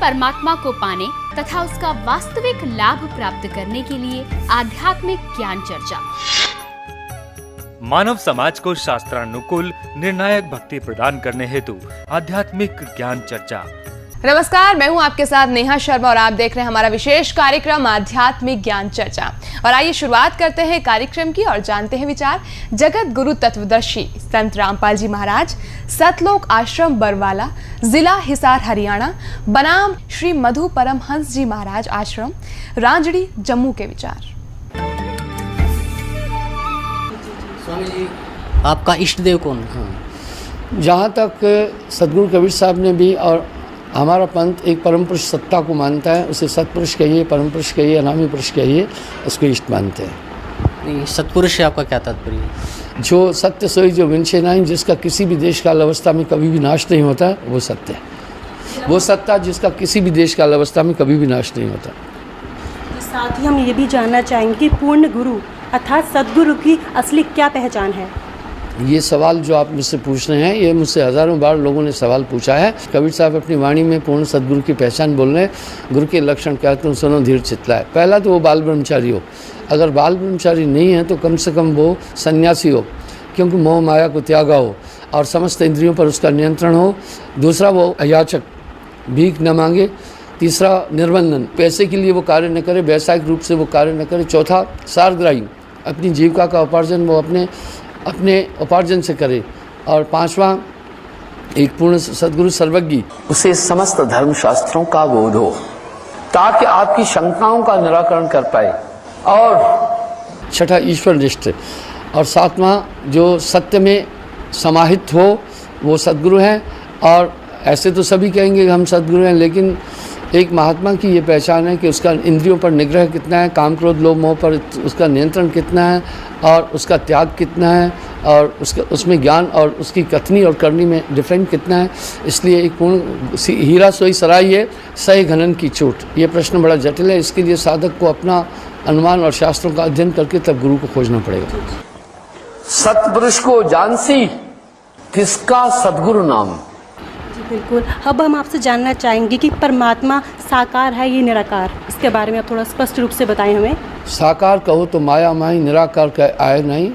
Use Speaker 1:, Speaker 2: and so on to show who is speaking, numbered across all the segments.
Speaker 1: परमात्मा को पाने तथा उसका वास्तविक लाभ प्राप्त करने के लिए आध्यात्मिक ज्ञान चर्चा।
Speaker 2: मानव समाज को शास्त्रानुकूल निर्णायक भक्ति प्रदान करने हेतु आध्यात्मिक ज्ञान चर्चा।
Speaker 3: नमस्कार, मैं हूं आपके साथ नेहा शर्मा और आप देख रहे हैं हमारा विशेष कार्यक्रम आध्यात्मिक ज्ञान चर्चा। और आइए शुरुआत करते हैं कार्यक्रम की और जानते हैं विचार जगत गुरु तत्वदर्शी संत रामपाल जी महाराज, सतलोक आश्रम बरवाला, जिला हिसार हरियाणा, बनाम श्री मधु परमहंस जी महाराज आश्रम, रांजड़ी, जम्मू के विचार।
Speaker 4: स्वामी जी, आपका इष्ट देव कौन?
Speaker 5: जहाँ तक सदगुरु कबीर साहब ने भी और हमारा पंथ एक परम पुरुष सत्ता को मानता है, उसे सतपुरुष कहिए, परम पुरुष कहिए, अनामी पुरुष कहिए, उसको इष्ट मानते हैं।
Speaker 4: नहीं, सतपुरुष से आपका क्या तात्पर्य है?
Speaker 5: जो सत्य सोई जो विनशे नहीं, जिसका किसी भी देश काल अवस्था में कभी भी नाश नहीं होता, वो सत्य है। वो सत्ता जिसका किसी भी देश काल अवस्था में कभी भी नाश नहीं होता।
Speaker 6: साथ ही हम ये भी जानना चाहेंगे कि पूर्ण गुरु अर्थात सदगुरु की असली क्या पहचान है?
Speaker 5: ये सवाल जो आप मुझसे पूछ रहे हैं, ये मुझसे हज़ारों बार लोगों ने सवाल पूछा है। कबीर साहब अपनी वाणी में पूर्ण सदगुरु की पहचान बोल रहे हैं। गुरु के लक्षण क्या तुम सुनो धीर चितलाए। पहला तो वो बाल ब्रह्मचारी हो, अगर बाल ब्रह्मचारी नहीं है तो कम से कम वो सन्यासी हो, क्योंकि मोह माया को त्यागा हो और समस्त इंद्रियों पर उसका नियंत्रण हो। दूसरा वो अयाचक, भीख न मांगे। तीसरा निर्बंधन, पैसे के लिए वो कार्य न करे, व्यावसायिक रूप से वो कार्य न करे। चौथा सारग्राही, अपनी जीविका का उपार्जन वो अपने उपार्जन से करे। और पांचवा एक पूर्ण सदगुरु सर्वज्ञ, उसे समस्त धर्म शास्त्रों का बोध हो ताकि आपकी शंकाओं का निराकरण कर पाए। और छठा ईश्वर निष्ठ। और सातवां जो सत्य में समाहित हो वो सदगुरु हैं। और ऐसे तो सभी कहेंगे कि हम सदगुरु हैं, लेकिन एक महात्मा की ये पहचान है कि उसका इंद्रियों पर निग्रह कितना है, काम क्रोध लोभ मोह पर उसका नियंत्रण कितना है और उसका त्याग कितना है और उसमें ज्ञान और उसकी कथनी और करनी में डिफरेंट कितना है। इसलिए एक पूर्ण हीरा सोई सराई है सही घनन की चोट। ये प्रश्न बड़ा जटिल है। इसके लिए साधक को अपना अनुमान और शास्त्रों का अध्ययन करके तब गुरु को खोजना पड़ेगा। सतपुरुष को जानसी किसका सदगुरु नाम।
Speaker 6: बिल्कुल। अब हम आपसे जानना चाहेंगे कि परमात्मा साकार है ये निराकार, इसके बारे में आप थोड़ा स्पष्ट रूप से बताएं हमें।
Speaker 5: साकार कहो तो माया माही, निराकार का आय नहीं।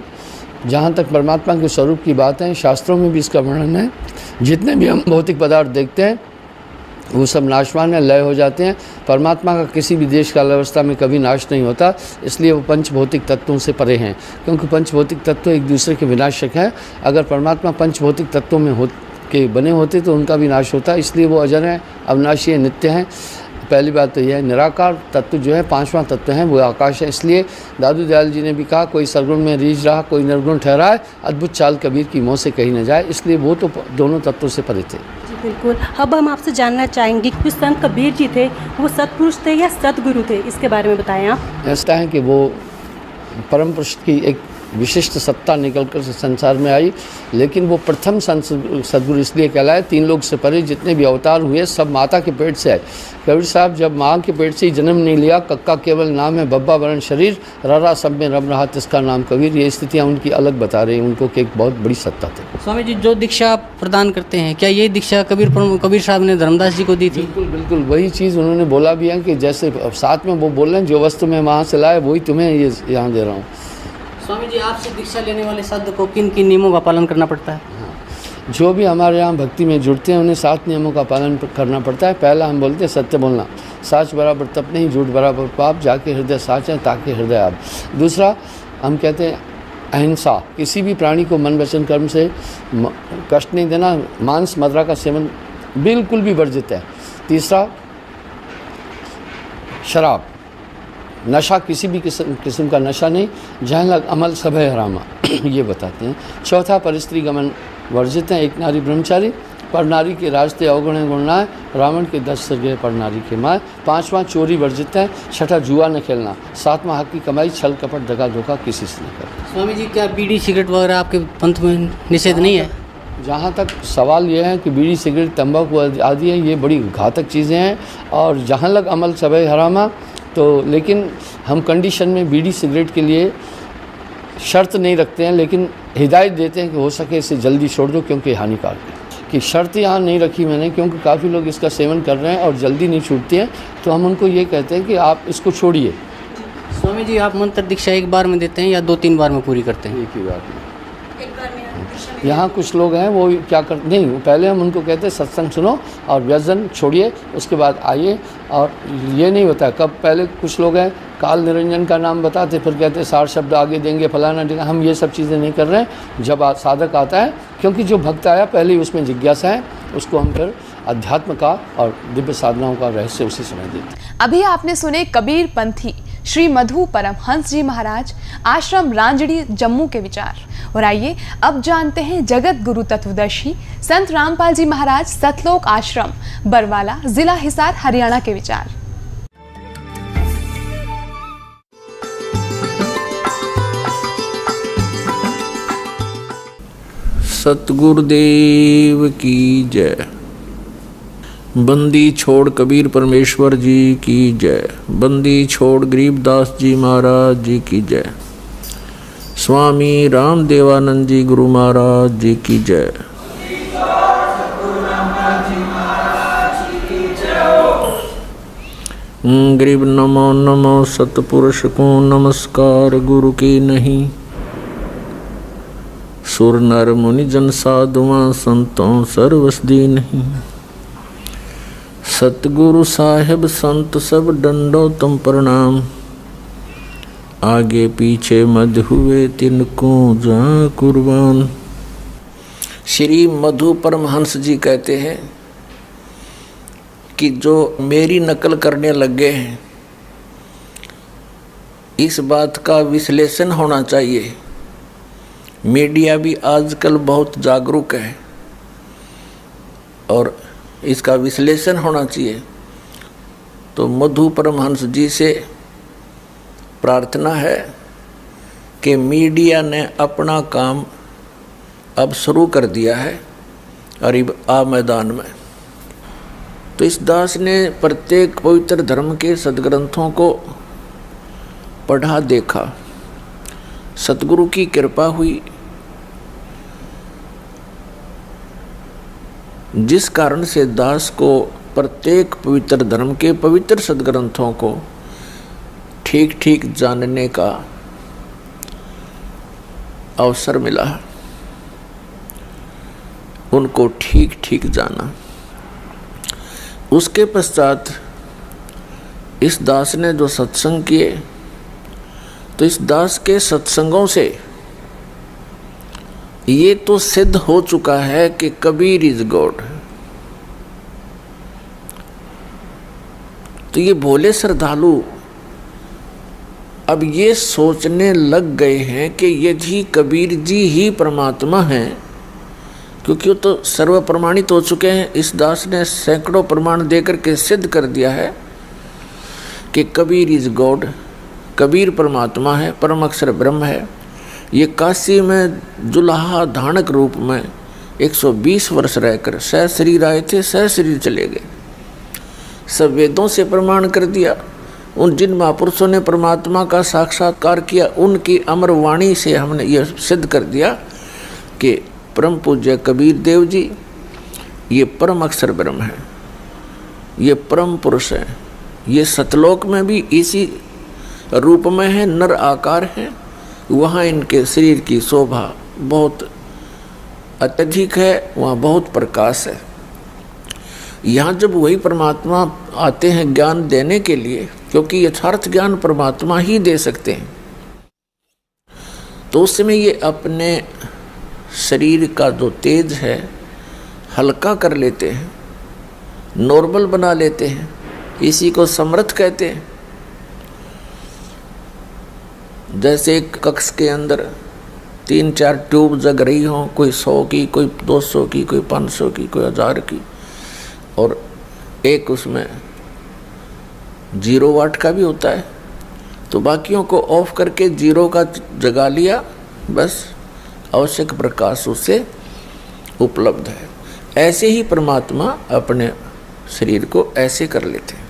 Speaker 5: जहाँ तक परमात्मा के स्वरूप की बात है, शास्त्रों में भी इसका वर्णन है। जितने भी हम भौतिक पदार्थ देखते हैं वो सब नाशवान है, लय हो जाते हैं। परमात्मा का किसी भी देश काल अवस्था में कभी नाश नहीं होता, इसलिए वो पंच भौतिक तत्वों से परे हैं, क्योंकि पंच भौतिक तत्व एक दूसरे के विनाशक हैं। अगर परमात्मा पंच भौतिक तत्वों में के बने होते तो उनका भी नाश होता, इसलिए वो अजर हैं, अविनाशी हैं, नित्य हैं। पहली बात तो यह है। निराकार तत्व जो है पांचवा तत्व है, वो आकाश है। इसलिए दादू दयाल जी ने भी कहा, कोई सरगुण में रीझ रहा कोई निर्गुण ठहराए, अद्भुत चाल कबीर की मुँह से कही न जाए। इसलिए वो तो दोनों तत्वों से परे थे।
Speaker 6: जी बिल्कुल। अब हम आपसे जानना चाहेंगे कि संत कबीर जी थे वो सतपुरुष थे या सतगुरु थे, इसके बारे में बताएं आप।
Speaker 5: ऐसा है कि वो परम पुरुष की एक विशिष्ट सत्ता निकलकर संसार में आई, लेकिन वो प्रथम सदगुरु इसलिए कहलाए। तीन लोग से परे जितने भी अवतार हुए सब माता के पेट से आए। कबीर साहब जब माँ के पेट से ही जन्म नहीं लिया, कक्का केवल नाम है, बब्बा वरण शरीर, ररा सब में रब रहा तिसका नाम कबीर। ये स्थितियाँ उनकी अलग बता रही हैं उनको कि एक बहुत बड़ी सत्ता थी।
Speaker 4: स्वामी जी, जो दीक्षा प्रदान करते हैं, क्या ये दीक्षा कबीर साहब ने धर्मदास जी को दी थी?
Speaker 5: बिल्कुल बिल्कुल, वही चीज़ उन्होंने बोला भी है कि जैसे साथ में वो बोल रहे हैं, जो वस्तु मैं वहाँ से लाए वही तुम्हें ये यहाँ दे रहा हूँ।
Speaker 4: स्वामी जी, आपसे दीक्षा लेने वाले साधक को किन किन नियमों का पालन करना पड़ता है?
Speaker 5: जो भी हमारे यहाँ भक्ति में जुड़ते हैं उन्हें 7 नियमों का पालन करना पड़ता है। पहला हम बोलते हैं सत्य बोलना, साच बराबर तप नहीं, झूठ बराबर पाप, जाके हृदय साच है ताकि हृदय आप। दूसरा हम कहते हैं अहिंसा, किसी भी प्राणी को मन वचन कर्म से कष्ट नहीं देना। मांस मदिरा का सेवन बिल्कुल भी वर्जित है। तीसरा शराब, नशा किसी भी किस्म का नशा नहीं। जहाँ लग अमल सब है हरामा ये बताते हैं। चौथा परिस्त्री गमन वर्जित है। एक नारी ब्रह्मचारी, पर नारी के राजते अवगुण गुणनाय, रावण के 10 सिर गए पर नारी के माय। पांचवा चोरी वर्जित है। छठा जुआ न खेलना। सातवां हक की कमाई, छल कपट दगा धोखा किसी से नहीं करना।
Speaker 4: स्वामी जी, क्या बीड़ी सिगरेट वगैरह आपके पंथ में निषेध नहीं है?
Speaker 5: जहाँ तक सवाल यह है कि बीड़ी सिगरेट तंबाकू आदि है, ये बड़ी घातक चीज़ें हैं। और जहाँ लग अमल सब है हरामा, तो लेकिन हम कंडीशन में बीड़ी सिगरेट के लिए शर्त नहीं रखते हैं, लेकिन हिदायत देते हैं कि हो सके इसे जल्दी छोड़ दो क्योंकि हानिकारक है। कि शर्त यहाँ नहीं रखी मैंने, क्योंकि काफ़ी लोग इसका सेवन कर रहे हैं और जल्दी नहीं छूटती है, तो हम उनको ये कहते हैं कि आप इसको छोड़िए।
Speaker 4: स्वामी जी, आप मंत्र दीक्षा एक बार में देते हैं या 2-3 बार में पूरी करते हैं?
Speaker 5: एक ही बात है। यहाँ कुछ लोग हैं वो क्या करते नहीं, पहले हम उनको कहते हैं सत्संग सुनो और व्यसन छोड़िए, उसके बाद आइए। और ये नहीं होता कब, पहले कुछ लोग हैं काल निरंजन का नाम बताते फिर कहते 60 शब्द आगे देंगे फलाना देंगे। हम ये सब चीज़ें नहीं कर रहे हैं। जब साधक आता है, क्योंकि जो भक्त आया पहले ही उसमें जिज्ञासा है, उसको हम फिर अध्यात्म का और दिव्य साधनाओं का रहस्य उसी समय देते हैं।
Speaker 3: अभी आपने सुने कबीर पंथी श्री मधु परमहंस जी महाराज, आश्रम रांजड़ी, जम्मू के विचार। और आइए अब जानते हैं जगत गुरु तत्वदर्शी संत रामपाल जी महाराज, सतलोक आश्रम, बरवाला, जिला हिसार, हरियाणा के विचार।
Speaker 7: सतगुरुदेव की जय। बंदी छोड़ कबीर परमेश्वर जी की जय। बंदी छोड़ गरीबदास जी महाराज जी की जय। स्वामी रामदेवानंद जी गुरु महाराज जी की जय। गरीब नमो नमो सतपुरुष को नमस्कार गुरु की नहीं। सुर नर मुनि जन साधुआं संतों सर्वसदी नहीं। सतगुरु साहेब संत सब डंडो तुम प्रणाम। आगे पीछे मध हुए तिनको जा कुर्बान। श्री मधु परमहंस जी कहते हैं कि जो मेरी नकल करने लग गए हैं, इस बात का विश्लेषण होना चाहिए। मीडिया भी आजकल बहुत जागरूक है और इसका विश्लेषण होना चाहिए। तो मधु परमहंस जी से प्रार्थना है कि मीडिया ने अपना काम अब शुरू कर दिया है और आ मैदान में। तो इस दास ने प्रत्येक पवित्र धर्म के सद्ग्रंथों को पढ़ा देखा। सतगुरु की कृपा हुई, जिस कारण से दास को प्रत्येक पवित्र धर्म के पवित्र सद्ग्रंथों को ठीक ठीक जानने का अवसर मिला। उनको ठीक ठीक जाना। उसके पश्चात इस दास ने जो सत्संग किए, तो इस दास के सत्संगों से ये तो सिद्ध हो चुका है कि कबीर इज गॉड। तो ये भोले श्रद्धालु अब ये सोचने लग गए हैं कि यदि कबीर जी ही परमात्मा हैं, क्योंकि वो तो सर्व प्रमाणित हो चुके हैं। इस दास ने सैकड़ों प्रमाण देकर के सिद्ध कर दिया है कि कबीर इज गॉड, कबीर परमात्मा है, परम अक्षर ब्रह्म है। ये काशी में जुलाहा धानक रूप में 120 वर्ष रहकर सह शरीर आए थे, सह शरीर चले गए। सब वेदों से प्रमाण कर दिया। उन जिन महापुरुषों ने परमात्मा का साक्षात्कार किया, उनकी अमर वाणी से हमने यह सिद्ध कर दिया कि परम पूज्य कबीर देव जी ये परम अक्षर ब्रह्म है, ये परम पुरुष है। ये सतलोक में भी इसी रूप में है, नर आकार है। वहाँ इनके शरीर की शोभा बहुत अत्यधिक है, वहाँ बहुत प्रकाश है। यहाँ जब वही परमात्मा आते हैं ज्ञान देने के लिए, क्योंकि यथार्थ ज्ञान परमात्मा ही दे सकते हैं, तो उस समय ये अपने शरीर का जो तेज है हल्का कर लेते हैं, नॉर्मल बना लेते हैं। इसी को समर्थ कहते हैं। जैसे एक कक्ष के अंदर 3-4 ट्यूब जग रही हों, कोई 100 की, कोई 200 की, कोई 500 की, कोई 1000 की, और एक उसमें 0 वाट का भी होता है। तो बाकियों को ऑफ करके 0 का जगा लिया, बस आवश्यक प्रकाश उससे उपलब्ध है। ऐसे ही परमात्मा अपने शरीर को ऐसे कर लेते हैं।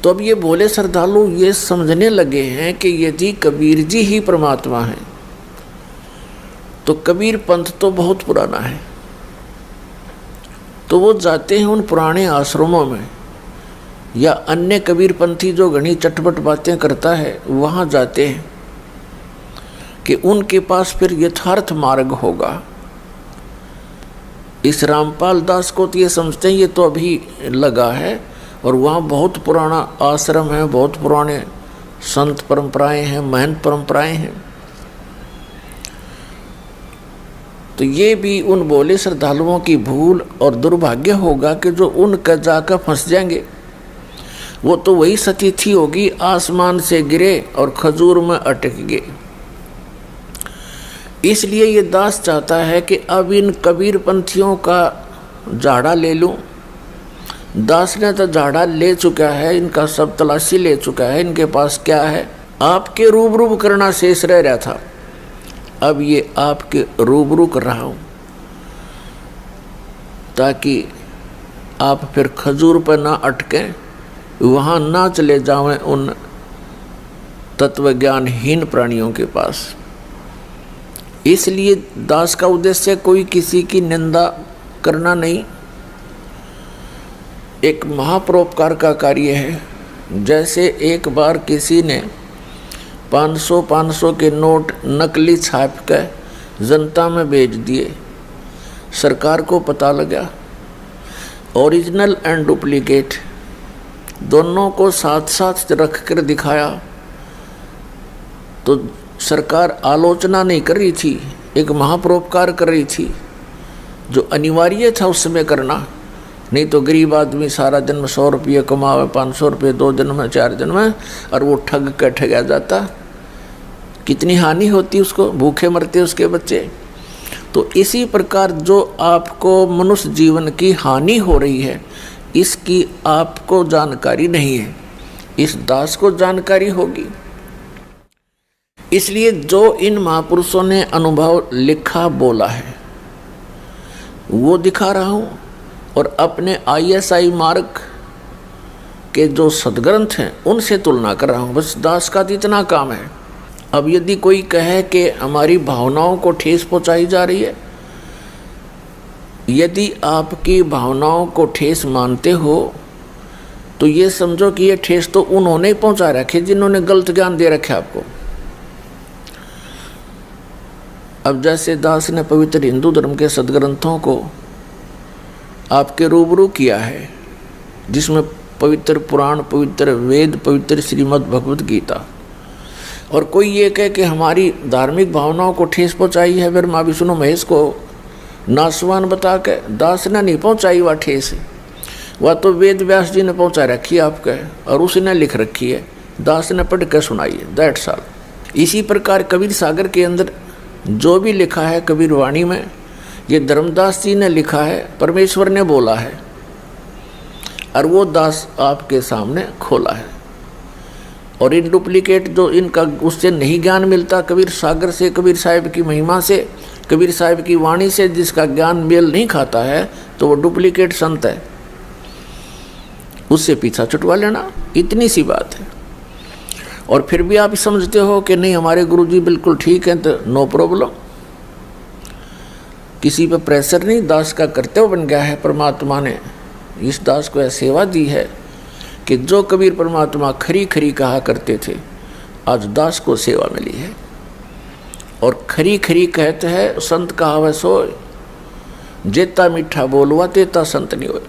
Speaker 7: तो अब ये भोले श्रद्धालु ये समझने लगे हैं कि यदि कबीर जी ही परमात्मा हैं, तो कबीर पंथ तो बहुत पुराना है। तो वो जाते हैं उन पुराने आश्रमों में या अन्य कबीरपंथी जो घनी चटपट बातें करता है वहाँ जाते हैं कि उनके पास फिर यथार्थ मार्ग होगा। इस रामपाल दास को तो ये समझते हैं ये तो अभी लगा है, और वहाँ बहुत पुराना आश्रम है, बहुत पुराने संत परंपराएं हैं, महंत परंपराएं हैं। तो ये भी उन बोले श्रद्धालुओं की भूल और दुर्भाग्य होगा कि जो उनका जाकर फंस जाएंगे। वो तो वही सतिथि होगी, आसमान से गिरे और खजूर में अटक गए। इसलिए ये दास चाहता है कि अब इन कबीर पंथियों का झाड़ा ले लूं। दास ने तो झाड़ा ले चुका है, इनका सब तलाशी ले चुका है, इनके पास क्या है, आपके रूबरू करना शेष रह रहा था। अब ये आपके रूबरू कर रहा हूं ताकि आप फिर खजूर पर ना अटकें, वहां ना चले जावें उन तत्वज्ञानहीन प्राणियों के पास। इसलिए दास का उद्देश्य कोई किसी की निंदा करना नहीं, एक महापरोपकार का कार्य है। जैसे एक बार किसी ने 500 के नोट नकली छाप कर जनता में भेज दिए, सरकार को पता लगा, ओरिजिनल एंड डुप्लीकेट दोनों को साथ साथ रख कर दिखाया, तो सरकार आलोचना नहीं कर रही थी, एक महापरोपकार कर रही थी जो अनिवार्य था उस समय करना। नहीं तो गरीब आदमी सारा दिन में 100 रुपये कमावे, 500 रुपये 2 दिन में 4 दिन में, और वो ठग कर ठगा जाता, कितनी हानि होती उसको, भूखे मरते उसके बच्चे। तो इसी प्रकार जो आपको मनुष्य जीवन की हानि हो रही है इसकी आपको जानकारी नहीं है, इस दास को जानकारी होगी। इसलिए जो इन महापुरुषों ने अनुभव लिखा बोला है वो दिखा रहा हूँ, और अपने ISI मार्ग के जो सदग्रंथ हैं उनसे तुलना कर रहा हूँ। बस दास का तो इतना काम है। अब यदि कोई कहे कि हमारी भावनाओं को ठेस पहुँचाई जा रही है, यदि आपकी भावनाओं को ठेस मानते हो तो ये समझो कि ये ठेस तो उन्होंने ही पहुँचा रखे जिन्होंने गलत ज्ञान दे रखे आपको। अब जैसे दास ने पवित्र हिंदू धर्म के सदग्रंथों को आपके रूबरू किया है, जिसमें पवित्र पुराण, पवित्र वेद, पवित्र श्रीमद् भगवत गीता, और कोई ये कहे कि हमारी धार्मिक भावनाओं को ठेस पहुँचाई है, फिर माँ विष्णु महेश को नासवान बता के, दास ने नहीं पहुँचाई वह ठेस, वह तो वेद व्यास जी ने पहुँचा रखी है आपके, और उसने लिख रखी है, दास ने पढ़ के सुनाई है, दैट्स ऑल। इसी प्रकार कबीर सागर के अंदर जो भी लिखा है कबीर वाणी में, ये धर्मदास जी ने लिखा है, परमेश्वर ने बोला है, और वो दास आपके सामने खोला है। और इन डुप्लीकेट जो इनका उससे नहीं ज्ञान मिलता, कबीर सागर से, कबीर साहिब की महिमा से, कबीर साहिब की वाणी से जिसका ज्ञान मेल नहीं खाता है, तो वो डुप्लीकेट संत है, उससे पीछा छुटवा लेना, इतनी सी बात है। और फिर भी आप समझते हो कि नहीं हमारे गुरुजी बिल्कुल ठीक हैं, तो नो प्रॉब्लम, किसी पे प्रेशर नहीं, दास का कर्तव्य बन गया है। परमात्मा ने इस दास को यह सेवा दी है कि जो कबीर परमात्मा खरी खरी कहा करते थे, आज दास को सेवा मिली है। और खरी खरी कहते हैं संत कहावत सोय, जेता मीठा बोलवा तेता संत नहीं होए।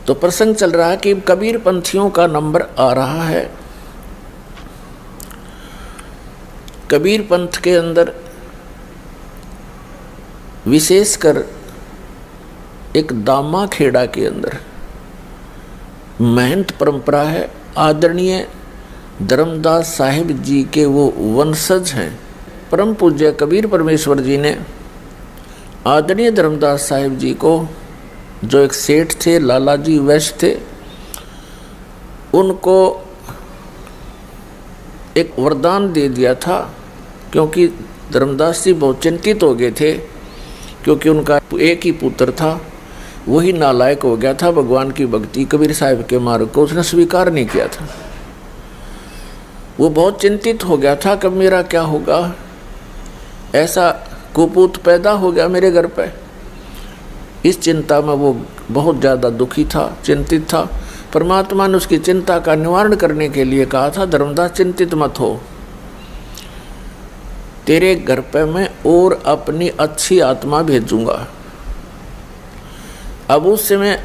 Speaker 7: तो प्रसंग चल रहा है कि कबीर पंथियों का नंबर आ रहा है। कबीर पंथ के अंदर विशेषकर एक दामा खेड़ा के अंदर महंत परंपरा है। आदरणीय धर्मदास साहिब जी के वो वंशज हैं। परम पूज्य कबीर परमेश्वर जी ने आदरणीय धर्मदास साहिब जी को, जो एक सेठ थे, लाला जी वैश्य थे, उनको एक वरदान दे दिया था, क्योंकि धर्मदास जी बहुत चिंतित हो गए थे, क्योंकि उनका एक ही पुत्र था, वही नालायक हो गया था। भगवान की भक्ति, कबीर साहिब के मार्ग को उसने स्वीकार नहीं किया था। वो बहुत चिंतित हो गया था, कब मेरा क्या होगा। ऐसा कुपूत पैदा हो गया मेरे घर पे। इस चिंता में वो बहुत ज़्यादा दुखी था, चिंतित था। परमात्मा ने उसकी चिंता का निवारण करने के लिए कहा था, धर्मदास चिंतित मत हो, तेरे घर पे मैं और अपनी अच्छी आत्मा भेजूंगा। अब उस समय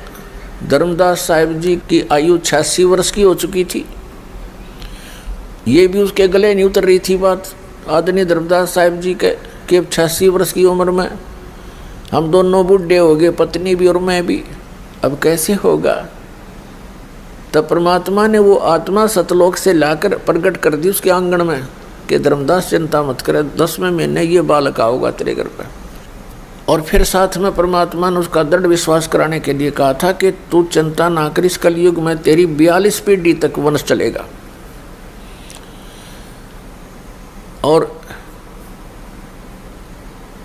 Speaker 7: धर्मदास साहिब जी की आयु 86 वर्ष की हो चुकी थी। ये भी उसके गले नहीं उतर रही थी बात। आदरणीय धर्मदास साहिब जी के 86 वर्ष की उम्र में हम दोनों बूढ़े हो गए, पत्नी भी और मैं भी। अब कैसे होगा? तब परमात्मा ने वो आत्मा सतलोक से लाकर प्रकट कर दी उसके आंगन में कि धर्मदास चिंता मत करे, 10वें महीने ये बालक आओगा तेरे घर पर। और फिर साथ में परमात्मा ने उसका दृढ़ विश्वास कराने के लिए कहा था कि तू चिंता ना कर, इस कलयुग में तेरी 42 पीढ़ी तक वंश चलेगा। और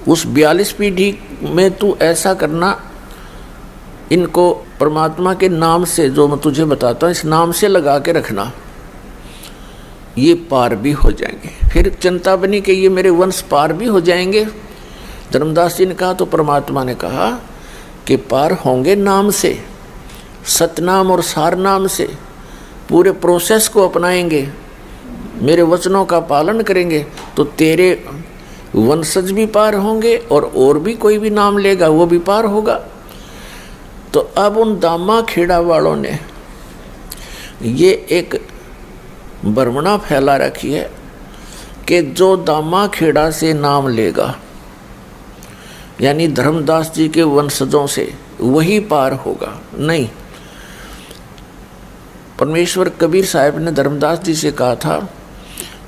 Speaker 7: उस 42 पीढ़ी में तू ऐसा करना, इनको परमात्मा के नाम से, जो मैं तुझे बताता हूँ, इस नाम से लगा के रखना, ये पार भी हो जाएंगे। फिर चिंता बनी कि ये मेरे वंश पार भी हो जाएंगे। धर्मदास जी ने कहा तो परमात्मा ने कहा कि पार होंगे नाम से, सतनाम और सार नाम से। पूरे प्रोसेस को अपनाएंगे, मेरे वचनों का पालन करेंगे तो तेरे वंशज भी पार होंगे और भी कोई भी नाम लेगा वो भी पार होगा। तो अब उन दामा खेड़ा वालों ने ये एक भ्रमणा फैला रखी है कि जो दामा खेड़ा से नाम लेगा, यानी धर्मदास जी के वंशजों से, वही पार होगा। नहीं, परमेश्वर कबीर साहब ने धर्मदास जी से कहा था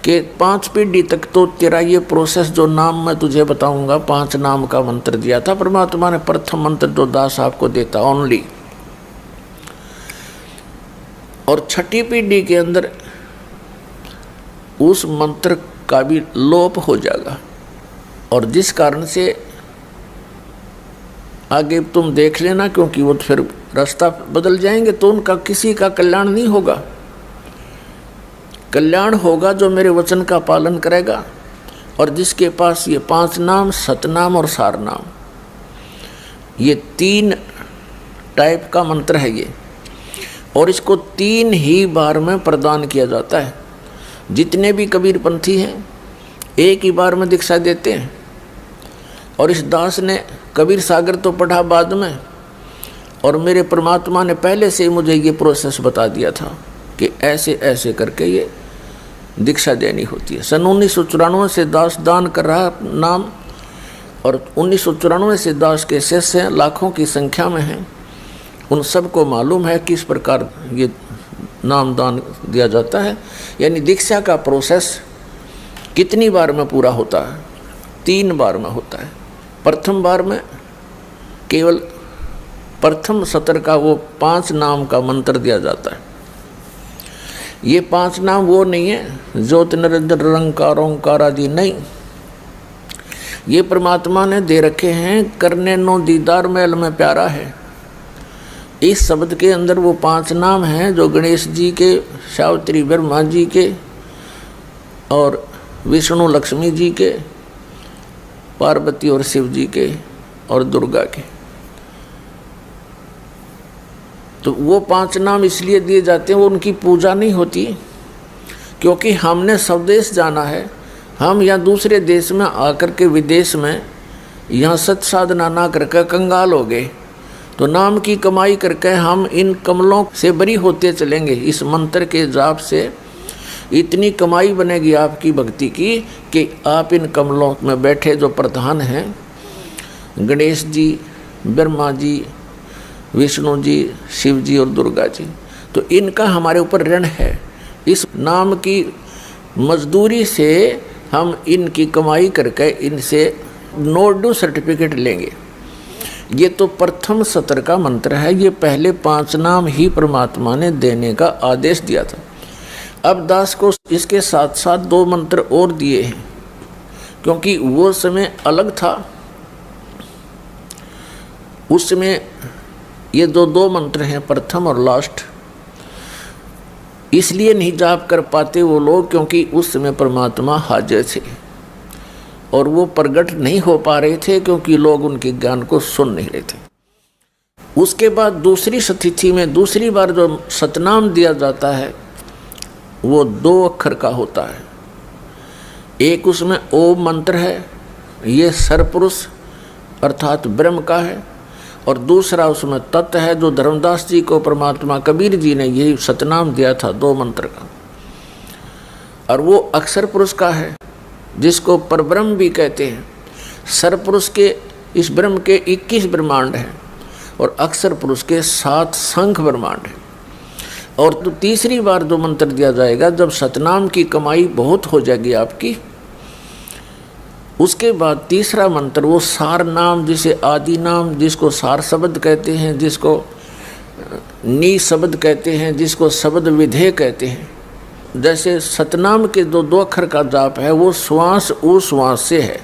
Speaker 7: कि 5 पीढ़ी तक तो तेरा ये प्रोसेस, जो नाम मैं तुझे बताऊंगा, 5 नाम का मंत्र दिया था परमात्मा ने। प्रथम मंत्र जो दास आपको देता ओनली, और 6ठी पीढ़ी के अंदर उस मंत्र का भी लोप हो जाएगा। और जिस कारण से आगे तुम देख लेना, क्योंकि वो फिर रास्ता बदल जाएंगे, तो उनका किसी का कल्याण नहीं होगा। कल्याण होगा जो मेरे वचन का पालन करेगा और जिसके पास ये 5 नाम, सतनाम और सारनाम, ये 3 टाइप का मंत्र है ये। और इसको 3 ही बार में प्रदान किया जाता है। जितने भी कबीरपंथी हैं एक ही बार में दीक्षा देते हैं। और इस दास ने कबीर सागर तो पढ़ा बाद में, और मेरे परमात्मा ने पहले से ही मुझे ये प्रोसेस बता दिया था कि ऐसे ऐसे करके ये दीक्षा देनी होती है। सन 1994 से दास दान कर रहा नाम, और 1994 से दास के शिष्य लाखों की संख्या में हैं। उन सबको मालूम है किस प्रकार ये नाम दान दिया जाता है। यानी दीक्षा का प्रोसेस कितनी बार में पूरा होता है? 3 बार में होता है। प्रथम बार में केवल प्रथम सत्र का वो 5 नाम का मंत्र दिया जाता है। ये 5 नाम वो नहीं है ज्योति निरंजन निरंकार ओंकार आदि, नहीं। ये परमात्मा ने दे रखे हैं, करने नो दीदार महल में प्यारा है। इस शब्द के अंदर वो 5 नाम हैं जो गणेश जी के, सावित्री ब्रह्मा जी के, और विष्णु लक्ष्मी जी के, पार्वती और शिव जी के, और दुर्गा के। तो वो 5 नाम इसलिए दिए जाते हैं, वो उनकी पूजा नहीं होती, क्योंकि हमने स्वदेश जाना है। हम या दूसरे देश में आकर के, विदेश में यहाँ सत साधना ना करके कंगाल हो गए, तो नाम की कमाई करके हम इन कमलों से बरी होते चलेंगे। इस मंत्र के जाप से इतनी कमाई बनेगी आपकी भक्ति की कि आप इन कमलों में बैठे जो प्रधान हैं, गणेश जी, ब्रह्मा जी, विष्णु जी, शिव जी और दुर्गा जी, तो इनका हमारे ऊपर ऋण है। इस नाम की मजदूरी से हम इनकी कमाई करके इनसे नोडू सर्टिफिकेट लेंगे। ये तो प्रथम सत्र का मंत्र है। ये पहले 5 नाम ही परमात्मा ने देने का आदेश दिया था। अब दास को इसके साथ साथ 2 मंत्र और दिए हैं, क्योंकि वो समय अलग था। उस समय ये 2 मंत्र हैं, प्रथम और लास्ट, इसलिए नहीं जाप कर पाते वो लोग, क्योंकि उस समय परमात्मा हाजिर थे। और वो प्रकट नहीं हो पा रहे थे क्योंकि लोग उनके ज्ञान को सुन नहीं रहे थे। उसके बाद दूसरी तिथि में दूसरी बार जो सतनाम दिया जाता है वो 2 अक्षर का होता है। एक उसमें ओम मंत्र है, ये सरपुरुष अर्थात ब्रह्म का है, और दूसरा उसमें तत्व है जो धर्मदास जी को परमात्मा कबीर जी ने यही सतनाम दिया था 2 मंत्र का, और वो अक्षर पुरुष का है जिसको परब्रह्म भी कहते हैं। सरपुरुष के इस ब्रह्म के 21 ब्रह्मांड हैं और अक्षर पुरुष के 7 शंख ब्रह्मांड हैं। और तो तीसरी बार जो मंत्र दिया जाएगा जब सतनाम की कमाई बहुत हो जाएगी आपकी, उसके बाद तीसरा मंत्र वो सार नाम, जिसे आदि नाम, जिसको सार शब्द कहते हैं, जिसको नी शब्द कहते हैं, जिसको शब्द विधेय कहते हैं। जैसे सतनाम के 2 अक्षर का जाप है वो श्वास उश्वास से है,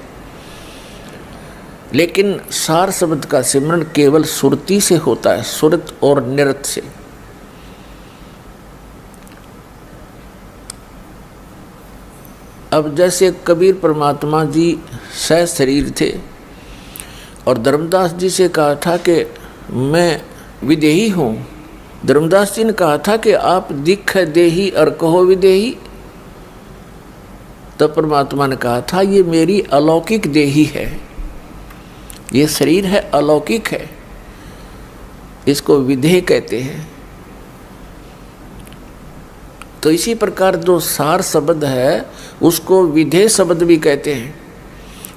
Speaker 7: लेकिन सार शब्द का सिमरन केवल सुरती से होता है, सुरत और निरत से। अब जैसे कबीर परमात्मा जी सह शरीर थे और धर्मदास जी से कहा था कि मैं विदेही हूँ, धर्मदास जी ने कहा था कि आप दिख देही और कहो विदेही, तब परमात्मा ने कहा था ये मेरी अलौकिक देही है, ये शरीर है अलौकिक है, इसको विधेय कहते हैं। तो इसी प्रकार जो सार शब्द है उसको विधेय शब्द भी कहते हैं।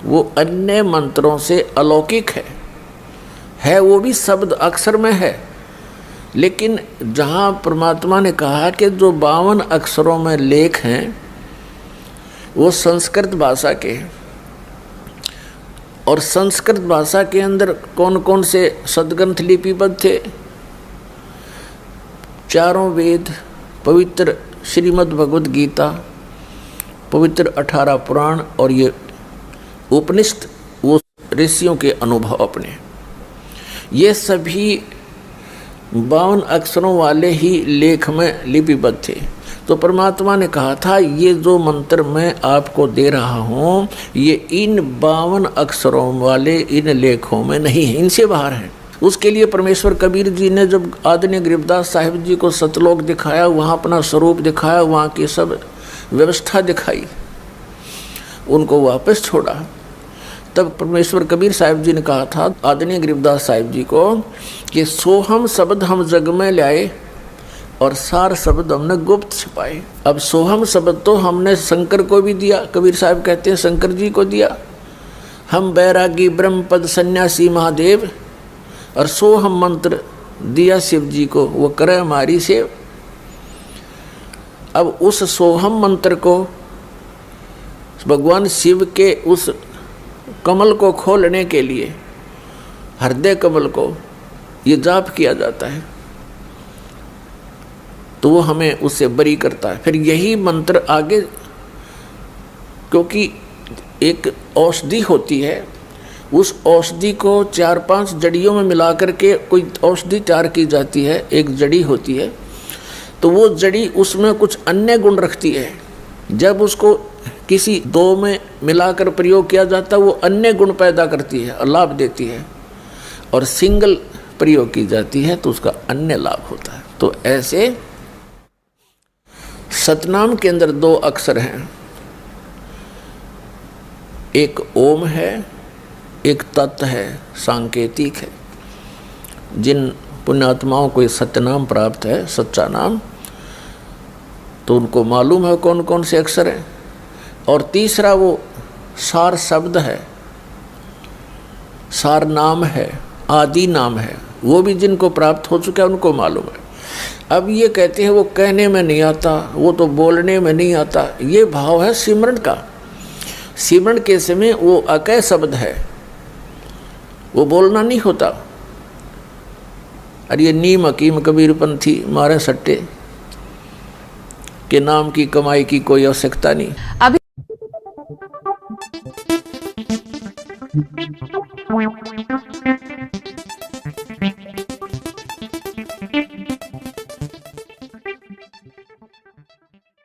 Speaker 7: वो अन्य मंत्रों से अलौकिक है वो भी शब्द अक्षर में है, लेकिन जहाँ परमात्मा ने कहा कि जो 52 अक्षरों में लेख हैं वो संस्कृत भाषा के हैं, और संस्कृत भाषा के अंदर कौन कौन से सदग्रंथ लिपिबद्ध थे? 4 वेद, पवित्र श्रीमद् भगवद गीता, पवित्र 18 पुराण, और ये उपनिषद वो ऋषियों के अनुभव अपने, ये सभी 52 अक्षरों वाले ही लेख में लिपिबद्ध थे। तो परमात्मा ने कहा था ये जो मंत्र मैं आपको दे रहा हूँ ये इन 52 अक्षरों वाले इन लेखों में नहीं है, इनसे बाहर है। उसके लिए परमेश्वर कबीर जी ने जब आदरणीय गरीबदास साहिब जी को सतलोक दिखाया, वहाँ अपना स्वरूप दिखाया, वहाँ की सब व्यवस्था दिखाई, उनको वापस छोड़ा, तब परमेश्वर कबीर साहिब जी ने कहा था आदरणीय गरीबदास साहिब जी को कि सोहम शब्द हम जग में लाए और सार शब्द हमने गुप्त छिपाए। अब सोहम शब्द तो हमने शंकर को भी दिया, कबीर साहब कहते हैं शंकर जी को दिया, हम बैरागी ब्रह्म पद सन्यासी महादेव, और सोहम मंत्र दिया शिव जी को, वो करे हमारी सेव। अब उस सोहम मंत्र को भगवान शिव के उस कमल को खोलने के लिए, हृदय कमल को ये जाप किया जाता है, तो वो हमें उससे बरी करता है। फिर यही मंत्र आगे, क्योंकि एक औषधि होती है, उस औषधि को 4-5 जड़ियों में मिला करके कोई औषधि तैयार की जाती है, एक जड़ी होती है, तो वो जड़ी उसमें कुछ अन्य गुण रखती है। जब उसको किसी 2 में मिलाकर प्रयोग किया जाता है वो अन्य गुण पैदा करती है और लाभ देती है, और सिंगल प्रयोग की जाती है तो उसका अन्य लाभ होता है। तो ऐसे सतनाम के अंदर 2 अक्षर हैं, एक ओम है, एक तत्व है, सांकेतिक है। जिन पुण्यात्माओं को ये सत्यनाम प्राप्त है, सच्चा नाम, तो उनको मालूम है कौन कौन से अक्षर हैं। और तीसरा वो सार शब्द है, सार नाम है, आदि नाम है, वो भी जिनको प्राप्त हो चुका है उनको मालूम है। अब ये कहते हैं वो कहने में नहीं आता, वो तो बोलने में नहीं आता, ये भाव है सिमरन का। सिमरन के समय वो अकय शब्द है, वो बोलना नहीं होता। अरे ये नीम हकीम कबीर पंथी मारे सट्टे के नाम की कमाई की कोई आवश्यकता नहीं।
Speaker 3: अभी